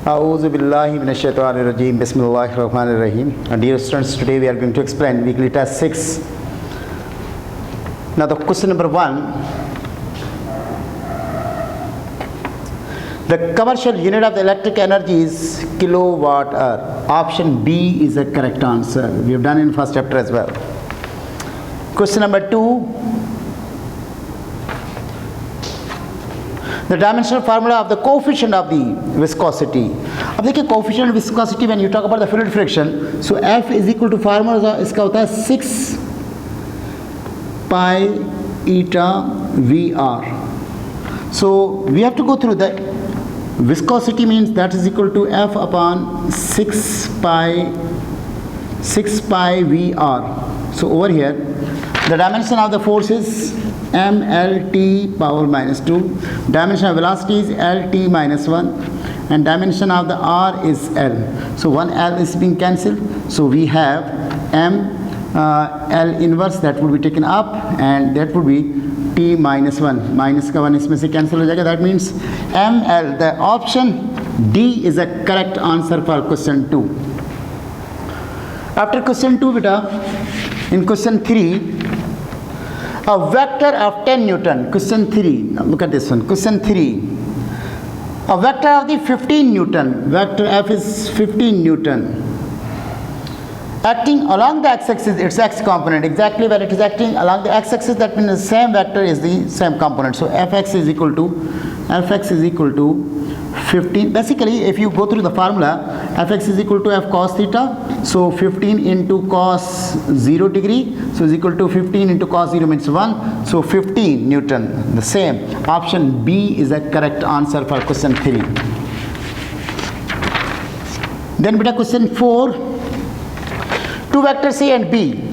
A'udhu billahi minash shaitanir rajeem. Bismillahir rahmanir rahim. Dear students, today we are going to explain weekly test 6. Now the question number 1. The commercial unit of the electric energy is kilowatt hour. Option B is the correct answer. We have done in first chapter as well. Question number 2. The dimensional formula of the coefficient of the viscosity. अब देखिए coefficient of viscosity when you talk about the fluid friction, so F is equal to formula इसका होता है 6 pi eta VR. So we have to go through the viscosity means that is equal to F upon 6 pi VR. So over here the dimension of the force is mLt power minus 2, dimension of velocity is Lt minus 1, and dimension of the r is L. So one L is being cancelled, so we have L inverse that would be taken up, and that would be t minus 1. Minus का 1 इसमें से cancel हो जाएगा. That means mL. The option D is a correct answer for question 2. After question 2, beta, in question 3, a vector of 10 Newton. Question 3. Now look at this one. Question 3. A vector of the 15 Newton. Vector F is 15 Newton. Acting along the x-axis, its x component. Exactly where it is acting along the x-axis, that means the same vector is the same component. So Fx is equal to 15. Basically, if you go through the formula, Fx is equal to F cos theta. So 15 into cos 0 degree. So is equal to 15 into cos 0 means 1. So 15 Newton. The same. Option B is the correct answer for question 3. Then beta question 4. Two vectors A and B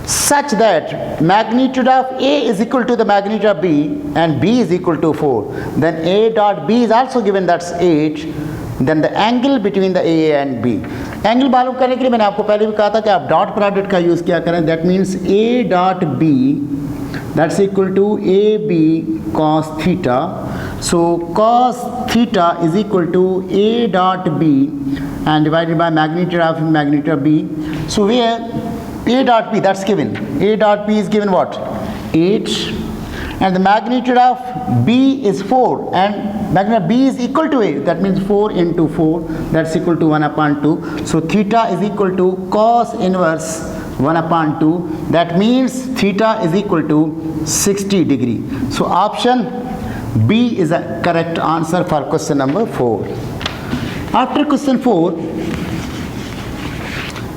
such that magnitude of A is equal to the magnitude of B and B is equal to 4. Then A dot B is also given, that's 8. Then the angle between the A and B. Angle मालूम करने के लिए मैंने आपको पहले भी कहा था कि आप डॉट प्रोडक्ट का यूज़ किया करें. That means A dot B that's equal to AB cos theta. So cos theta is equal to A dot B and divided by magnitude of B. So where A dot B, that's given. A dot B is given what? 8. And the magnitude of B is 4. And magnitude of B is equal to A. That means 4 into 4. That's equal to 1 upon 2. So theta is equal to cos inverse 1 upon 2. That means theta is equal to 60 degree. So option B is a correct answer for question number 4. After question 4,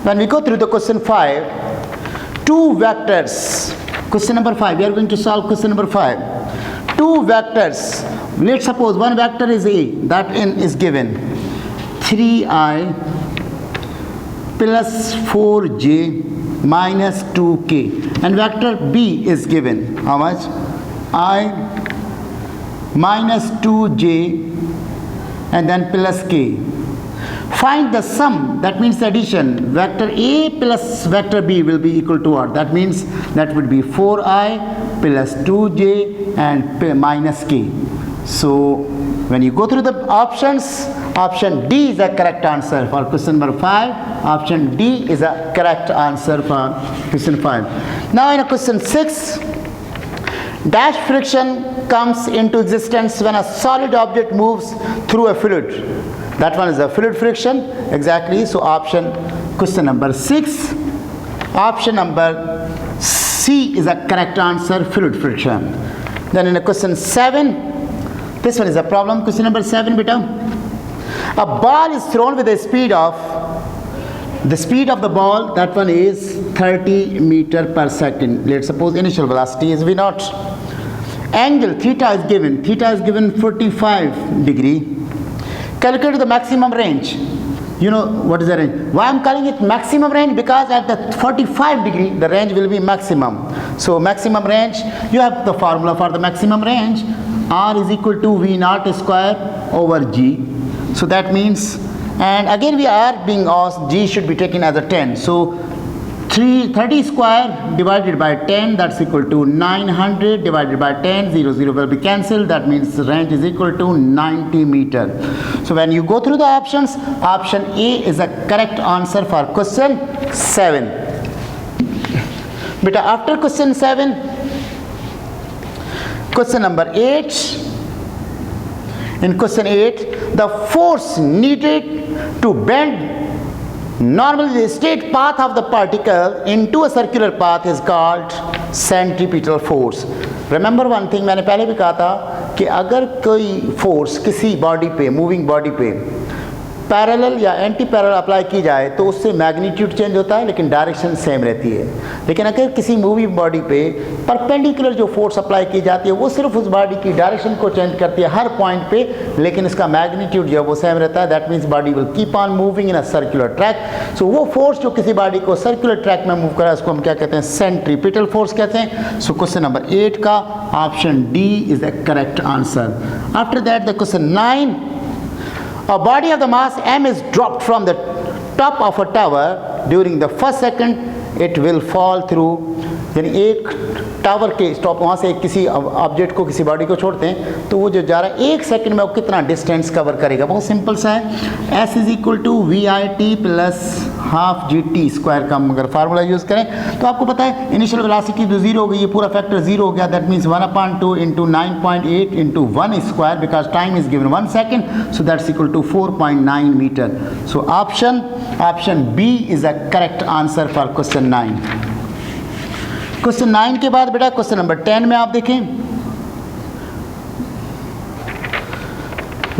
when we go through the question 5, two vectors. Question number 5, we are going to solve question number 5. Two vectors. Let's suppose one vector is A, that n is given 3i plus 4j minus 2k, and vector B is given how much? I minus 2j and then plus k. Find the sum, that means addition. Vector A plus vector B will be equal to what? That means that would be 4i plus 2j and minus k. So when you go through the options, option D is the correct answer for question number 5. Option D is a correct answer for question 5. Now in a question 6, dash friction comes into existence when a solid object moves through a fluid. That one is a fluid friction. Exactly. So option question number 6. Option number C is a correct answer, fluid friction. Then in a question 7, this one is a problem. Question number 7, beta. A ball is thrown with the speed of the ball, that one is 30 meter per second. Let's suppose initial velocity is V naught. Angle theta is given 45 degree. Calculate the maximum range. You know what is the range? Why I'm calling it maximum range? Because at the 45 degree the range will be maximum. So maximum range, you have the formula for the maximum range. R is equal to V naught square over G. So that means, and again we are being asked G should be taken as a 10. So 30 square divided by 10, that's equal to 900 divided by 10, 0 will be cancelled. That means the range is equal to 90 meter. So when you go through the options, option A is a correct answer for question 7. Beta, after question 7, question number 8. In question 8, the force needed to bend normally the straight path of the particle into a circular path is called centripetal force. Remember one thing, मैंने पहले भी कहा था कि अगर कोई force किसी body पे, मूविंग बॉडी पे पैरेलल या एंटी पैरेलल अप्लाई की जाए तो उससे मैग्नीट्यूड चेंज होता है लेकिन डायरेक्शन सेम रहती है. लेकिन अगर किसी मूविंग बॉडी पे परपेंडिकुलर जो फोर्स अप्लाई की जाती है वो सिर्फ उस बॉडी की डायरेक्शन को चेंज करती है हर पॉइंट पे, लेकिन इसका मैग्नीट्यूड जो है वो सेम रहता है. That means body will keep on moving in a circular track. So वो फोर्स जो किसी बॉडी को सर्कुलर ट्रैक में मूव करा है उसको हम क्या कहते हैं? सेंट्रीपिटल फोर्स कहते हैं. सो क्वेश्चन नंबर 8 का option D is the correct answer. After that the question 9. A body of the mass m is dropped from the top of a tower. During the first second it will fall through, यानी एक tower के top वहाँ से किसी object को, किसी body को छोड़ते हैं तो वो जो जा रहा है एक सेकंड में वो कितना डिस्टेंस कवर करेगा. बहुत सिंपल सा है. S is equal to v i t plus half g t square का हम अगर फार्मूला यूज़ करें तो आपको पता है इनिशियल वेलोसिटी तो जीरो हो गई, ये पूरा फैक्टर जीरो हो गया. That means 1/2 into 9.8 into 1 square, because time is given 1 second. So that's equal to 4.9 metre. So option B is a correct answer for question 9. Question 9 के बाद बेटा क्वेश्चन नंबर 10 में आप देखें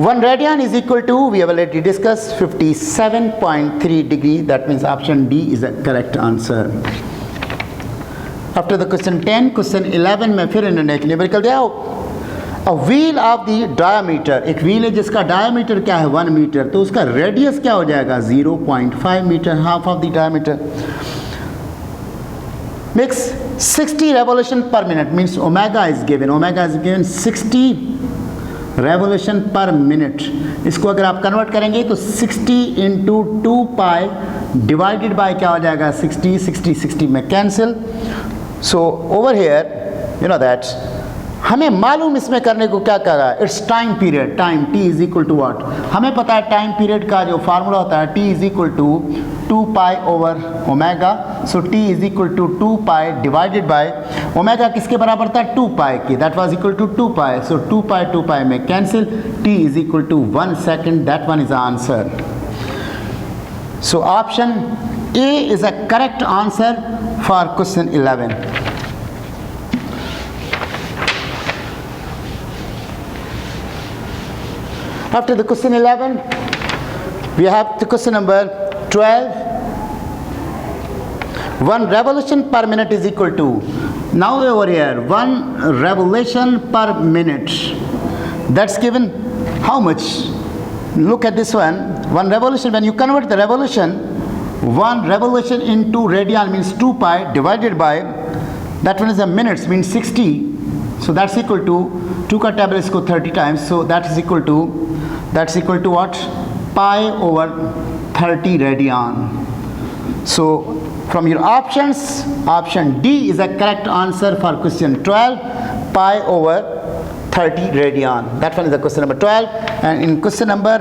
1 radian is equal to, we have already discussed, 57.3 degree. That means option D is the correct answer. After the question 10, question 11 में फिर इन्होंने एक न्यूमेरिकल दिया. A wheel of the diameter, एक व्हील है जिसका डायमीटर क्या है 1 मीटर, तो उसका रेडियस क्या हो जाएगा 0.5 metre, half of the diameter. Makes 60 revolution per minute, means omega is given 60 revolution per minute. इसको अगर आप कन्वर्ट करेंगे तो 60 इंटू 2 पाई डिवाइडेड बाय क्या हो जाएगा 60 में cancel. So over here you know that हमें मालूम इसमें करने को क्या कर रहा है, it's time period. Time t is equal to what, हमें पता है टाइम पीरियड का जो फार्मूला होता है t is equal to 2 pi over omega. So t is equal to 2 pi divided by omega किसके बराबर था 2 पाई की, that was equal to 2 pi. So 2 pi में cancel, t is equal to 1 second. That one is answer. So option A is a correct answer for question 11. After the question 11, we have the question number 12. 1 revolution per minute is equal to, now over here 1 revolution per minute, that's given how much? Look at this one. 1 revolution, when you convert the revolution, 1 revolution into radian means 2 pi divided by, that one is a minutes, means 60. So that's equal to 2 का table इसको 30 times, so that is equal to what? Pi over 30 radian. So from your options, option D is a correct answer for question 12, pi over 30 radian. That one is the question number 12. And in question number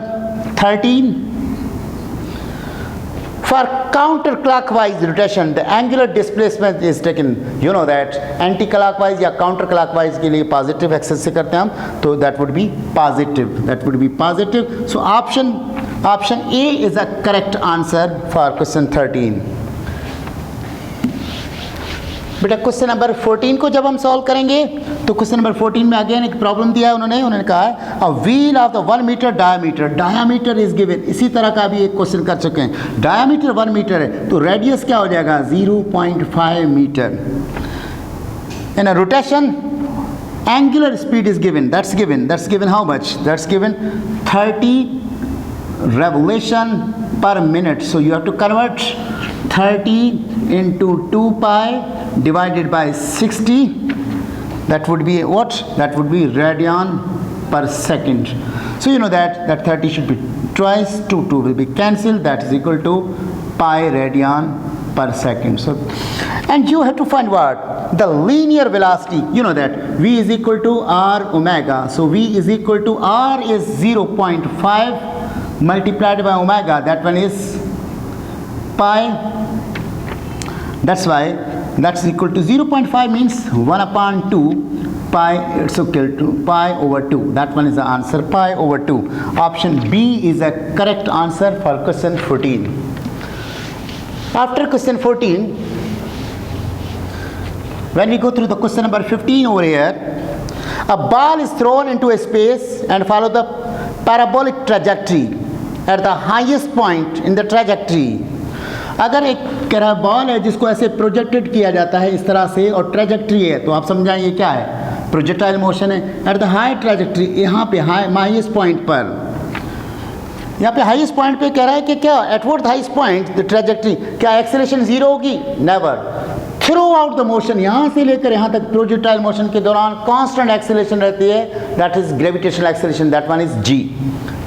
13, for counterclockwise rotation the angular displacement is taken, you know that anti-clockwise या counterclockwise के लिए positive axis से करते हैं हम, तो that would be positive. So option A is a correct answer for question 13. बेटा question number 14 को जब हम सॉल्व करेंगे तो क्वेश्चन नंबर 14 में अगेन एक प्रॉब्लम दिया है उन्होंने कहा है a wheel of the 1 metre diameter is given. इसी तरह का भी एक क्वेश्चन कर चुके हैं. डायमीटर 1 मीटर है तो रेडियस क्या हो जाएगा 0.5 metre. In a rotation angular speed is given, that's given how much, that's given 30 revolution per minute. So you have to convert 30 into 2 pi divided by 60. That would be what? That would be radian per second. So you know that 30 should be twice, 2 will be cancelled. That is equal to pi radian per second. So, and you have to find what? The linear velocity. You know that v is equal to r omega. So v is equal to r is 0.5 multiplied by omega. That one is pi. That's why that's equal to 0.5 means 1 upon 2 pi. It's equal to pi over 2. That one is the answer, pi over 2. Option B is a correct answer for question 14. After question 14, when we go through the question number 15 over here, a ball is thrown into a space and follow the parabolic trajectory at the highest point in the trajectory. अगर एक करा ball है जिसको ऐसे projected किया जाता है इस तरह से और ट्रैजेक्टरी है, तो आप समझाइए क्या है? प्रोजेक्टाइल मोशन है एट द हाई ट्रैजेक्टरी. यहाँ पे हाईएस्ट पॉइंट पर, यहाँ पे हाईएस्ट पॉइंट पे कह रहा है कि क्या at what highest point the trajectory, क्या एक्सेलरेशन जीरो होगी? Never. Through out the motion, यहाँ से लेकर यहाँ तक प्रोजेक्टाइल मोशन के दौरान कांस्टेंट एक्सेलरेशन रहती है. That is gravitational acceleration. That one is G.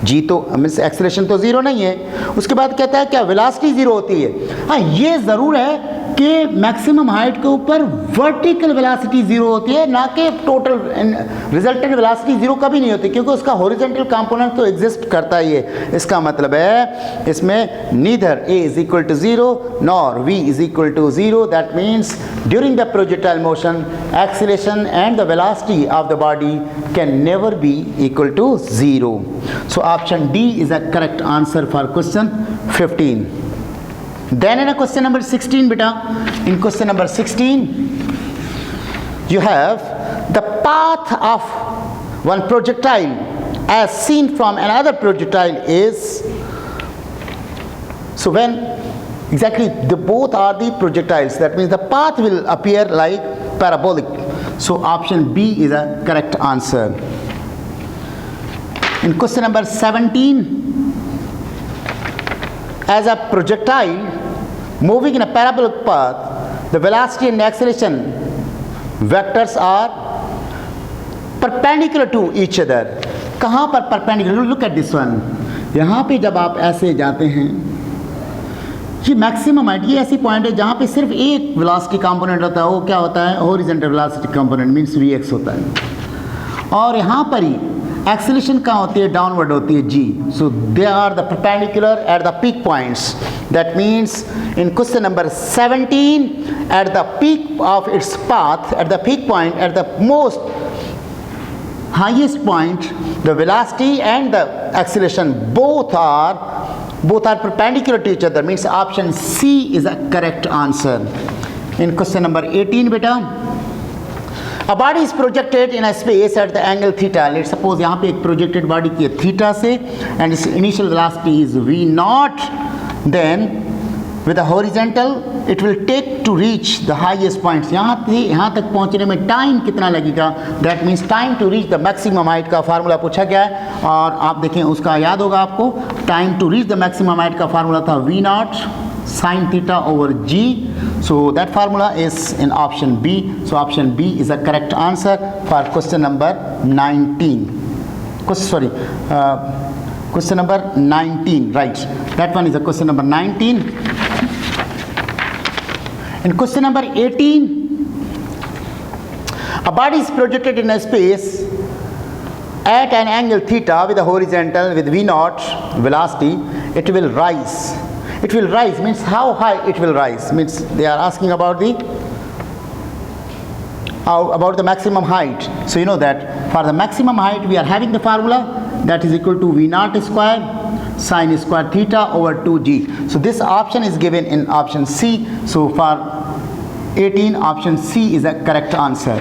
G तो मीन्स एक्सेलरेशन तो जीरो नहीं है. उसके बाद कहता है क्या वेलोसिटी जीरो होती है. हाँ, ये ज़रूर है कि मैक्सिमम हाइट के ऊपर वर्टिकल वेलोसिटी जीरो होती है, ना कि टोटल रिजल्टेंट वेलोसिटी जीरो कभी नहीं होती, क्योंकि उसका हॉरिजॉन्टल कंपोनेंट तो एग्जिस्ट करता ही है. इसका मतलब है इसमें neither a is equal to zero nor v is equal to zero. That means during the projectile motion acceleration and the velocity of the body can never be equal to zero. So option D is a correct answer for question 15. Then in a question number 16, beta, in question number 16, you have the path of one projectile as seen from another projectile is, so when exactly the both are the projectiles, that means the path will appear like parabolic. So option B is a correct answer. In question number 17, as a projectile moving in a parabolic path, the velocity and acceleration vectors are perpendicular to each other. कहाँ पर perpendicular? Look at this one. यहाँ पे जब आप ऐसे जाते हैं, ये मैक्सिमम हाइट, ये ऐसी पॉइंट है जहाँ पे सिर्फ एक वेलोसिटी कंपोनेंट होता है. वो क्या होता है? Horizontal velocity component means Vx होता है. और यहाँ पर ही एक्सेलरेशन कहाँ होती है? डाउनवर्ड होती है g. So they are the perpendicular at the peak points. That means in question number 17, at the peak of its path, at the peak point, at the most highest point, the velocity and the acceleration both are perpendicular to each other. Means option C is a correct answer. In question number 18, beta, a body is projected in a space at the angle theta. Let's suppose यहाँ पे एक projected body की है theta से, and its initial velocity is v naught. Then with the horizontal it will take to reach the highest points. यहाँ से यहाँ तक पहुँचने में टाइम कितना लगेगा? That means time to reach the maximum height का फार्मूला पूछा गया है, और आप देखें उसका याद होगा आपको. Time to reach the maximum height का फार्मूला था v naught sin theta over g. So that formula is in option B. So option B is the correct answer for question number 19. Question number 19, right? That one is the question number 19. In question number 18, a body is projected in a space at an angle theta with a horizontal with v naught velocity. It will rise. It will rise means how high it will rise. Means they are asking about the maximum height. So you know that for the maximum height we are having the formula that is equal to v naught square sin square theta over 2g. So this option is given in option C. So for 18, option C is the correct answer.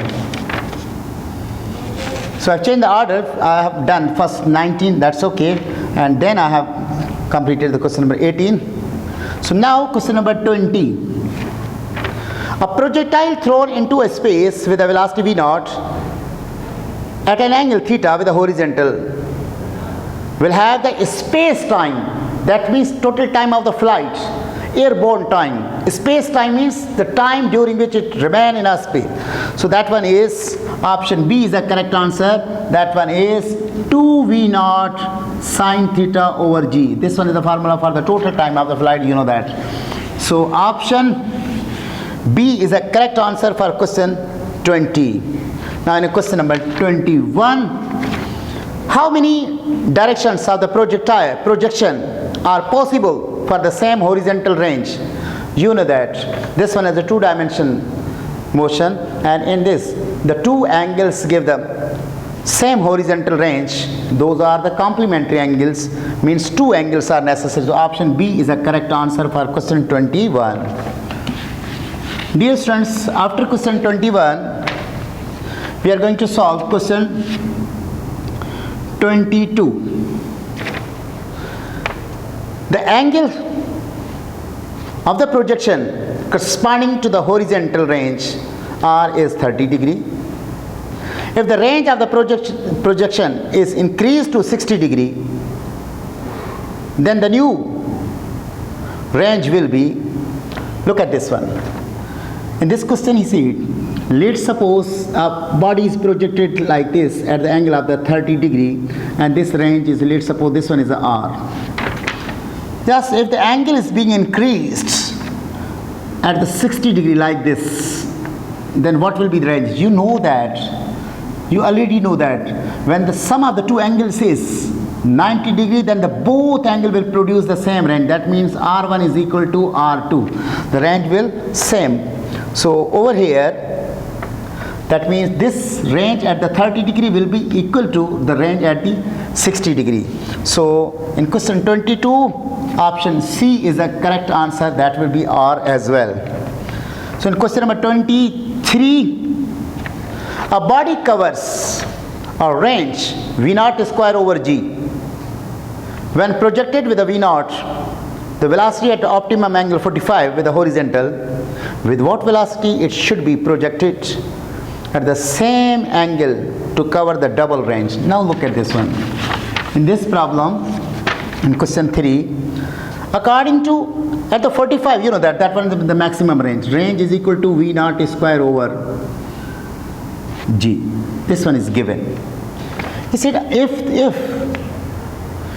So I've changed the order. I have done first 19, that's okay, and then I have completed the question number 18. So now question number 20. A projectile thrown into a space with a velocity v naught at an angle theta with a horizontal will have the space time. That means total time of the flight, airborne time. Space time means the time during which it remain in a space. So that one is option B is the correct answer. That one is 2v naught sin theta over g. This one is the formula for the total time of the flight, you know that. So option B is a correct answer for question 20. Now in question number 21, how many directions of the projection are possible for the same horizontal range? You know that this one is a two-dimension motion, and in this the two angles give the same horizontal range. Those are the complementary angles, means two angles are necessary. So option B is a correct answer for question 21. Dear students, after question 21 we are going to solve question 22. The angle of the projection corresponding to the horizontal range R is 30 degree. If the range of the projection is increased to 60 degree, then the new range will be, look at this one. In this question you see, let's suppose a body is projected like this at the angle of the 30 degree, and this range is, let's suppose this one is a R. Just if the angle is being increased at the 60 degree like this, then what will be the range? You know that, you already know that when the sum of the two angles is 90 degree, then the both angle will produce the same range. That means R1 is equal to R2. The range will same. So over here, that means this range at the 30 degree will be equal to the range at the 60 degree. So in question 22, option C is the correct answer. That will be R as well. So in question number 23, a body covers a range V0 square over G. When projected with a V0, the velocity at the optimum angle 45 with the horizontal, with what velocity it should be projected at the same angle to cover the double range. Now look at this one. In this problem, in question 3, according to, at the 45, you know that one is the maximum range. Range is equal to V0 square over G. This one is given. He said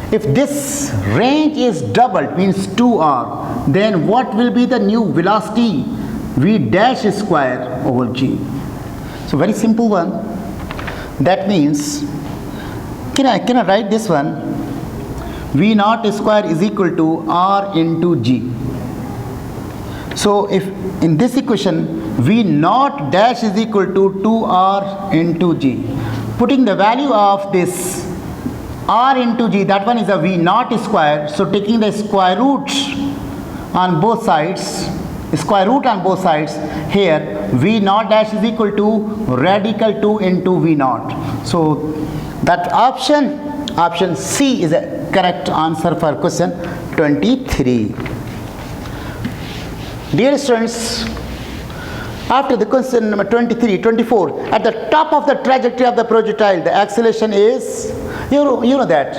if this range is doubled, means 2R, then what will be the new velocity? V dash square over G. So very simple one. That means, can I write this one? V0 square is equal to R into G. So if in this equation V0 dash is equal to 2R into G, putting the value of this R into G, that one is a V0 square, so taking the square root on both sides, here V0 dash is equal to radical 2 into V0. So that option C is a correct answer for question 23. Dear students, after the question number 23, 24, at the top of the trajectory of the projectile, the acceleration is, you know that,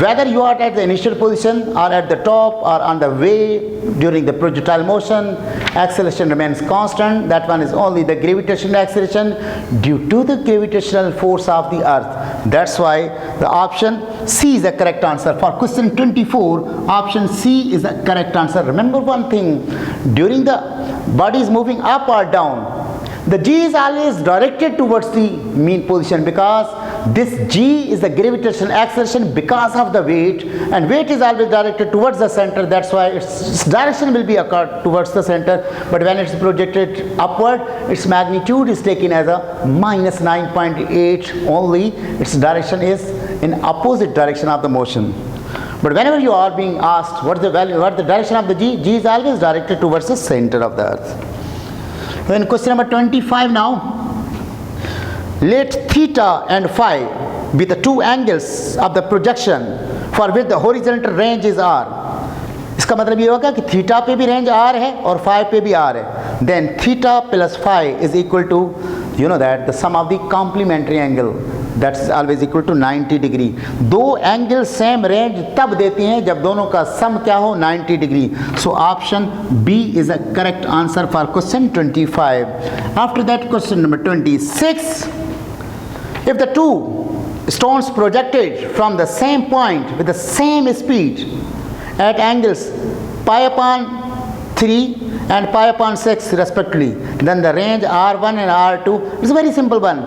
whether you are at the initial position or at the top or on the way during the projectile motion, acceleration remains constant. That one is only the gravitational acceleration due to the gravitational force of the earth. That's why the option C is the correct answer. For question 24, option C is the correct answer. Remember one thing, during the body is moving up or down, the G is always directed towards the mean position, because this G is the gravitational acceleration because of the weight, and weight is always directed towards the center. That's why its direction will be towards the center, but when it's projected upward, its magnitude is taken as a minus 9.8 only. Its direction is in opposite direction of the motion. But whenever you are being asked what is the value, what is the direction of the G, G is always directed towards the center of the earth. In question number 25 now, let theta and phi be the two angles of the projection for which the horizontal range is R. इसका मतलब ये होगा कि theta पे भी range R है और phi पे भी R है. Then theta plus phi is equal to, you know that, the sum of the complementary angle. That's always equal to 90 degree. दो एंगल सेम रेंज तब देती हैं जब दोनों का सम क्या हो, 90 degree. So option B is a correct answer for question 25. After that, question number 26. If the two stones projected from the same point with the same speed at angles pi upon 3 and pi upon 6 respectively. Then the range R1 and R2 is a very simple one.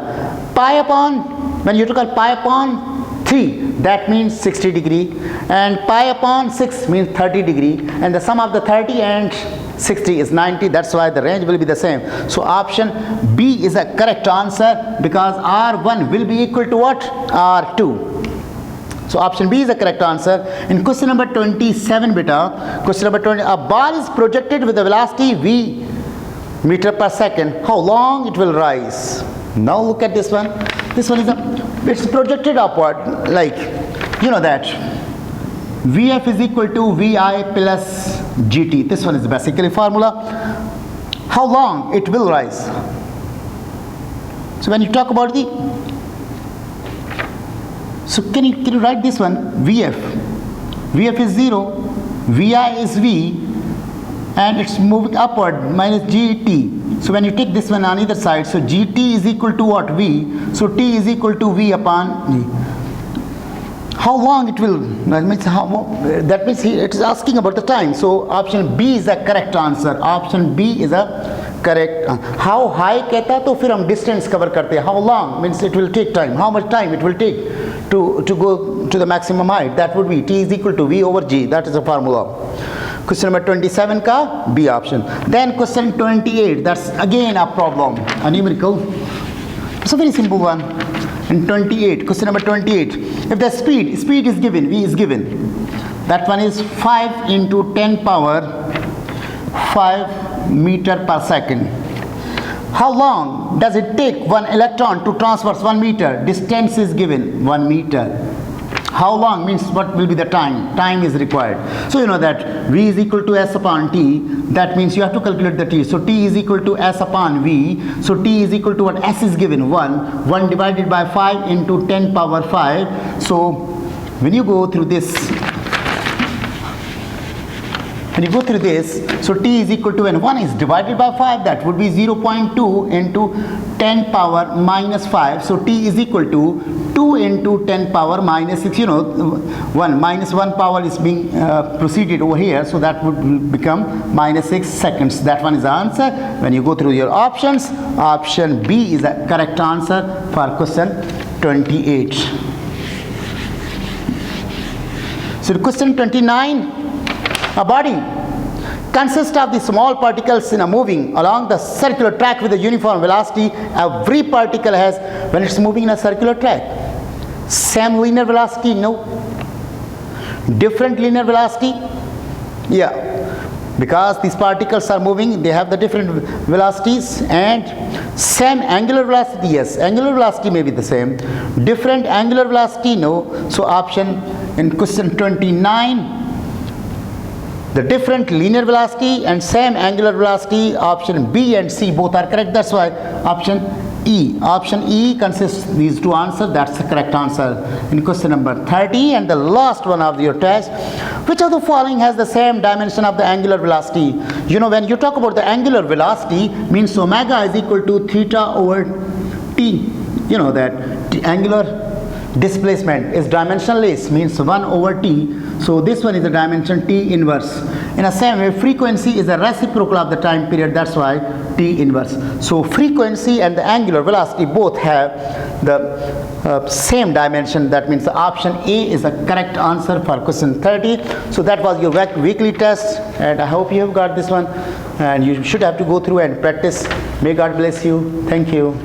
Pi upon, when you took out pi upon 3, that means 60 degree, and pi upon 6 means 30 degree, and the sum of the 30 and 60 is 90. That's why the range will be the same. So option B is a correct answer, because R1 will be equal to what? R2. So option B is the correct answer. In question number 27, beta, question number 20, a ball is projected with a velocity v meter per second. How long it will rise? Now look at this one. This one is it's projected upward, like you know that Vf is equal to Vi plus Gt. This one is basically formula. How long it will rise? So when you talk about the, so can you write this one? Vf is 0, Vi is V, and it's moving upward, minus Gt. So when you take this one on either side, so Gt is equal to what? V. So T is equal to V upon V. How long it will? That means it is asking about the time. So option B is the correct answer. Option B is a correct. How high कहता तो फिर हम distance cover करते हैं. How long means it will take time. How much time it will take to go to the maximum height? That would be T is equal to V over G. That is the formula. Question number 27 ka B option. Then question 28. That's again a problem, a numerical. It's a very simple one. And 28, question number 28. If the speed is given, V is given, that one is 5 into 10 power 5 meter per second. How long does it take one electron to traverse 1 meter? Distance is given, 1 meter. How long means what will be the time? Time is required. So you know that V is equal to S upon T. That means you have to calculate the T. So T is equal to S upon V. So T is equal to what? S is given 1. 1 divided by 5 into 10 power 5. So when you go through this, so T is equal to, when 1 is divided by 5, that would be 0.2 into 10 power minus 5. So T is equal to 2 into 10 power minus 6. You know, 1 minus 1 power is being proceeded over here. So that would become minus 6 seconds. That one is the answer. When you go through your options, option B is the correct answer for question 28. So question 29. A body consists of the small particles in a moving along the circular track with a uniform velocity. Every particle has, when it's moving in a circular track, same linear velocity? No. Different linear velocity? Yeah. Because these particles are moving, they have the different velocities, and same angular velocity? Yes. Angular velocity may be the same. Different angular velocity? No. So option in question 29, the different linear velocity and same angular velocity, option B and C both are correct. That's why option E consists these two answers. That's the correct answer. In question number 30 and the last one of your test, which of the following has the same dimension of the angular velocity? You know, when you talk about the angular velocity, means omega is equal to theta over t. You know that the angular displacement is dimensionless, means 1 over t. So this one is the dimension t inverse. In the same way, frequency is a reciprocal of the time period. That's why t inverse. So frequency and the angular velocity both have the same dimension. That means the option A is the correct answer for question 30. So that was your weekly test, and I hope you have got this one, and you should have to go through and practice. May God bless you. Thank you.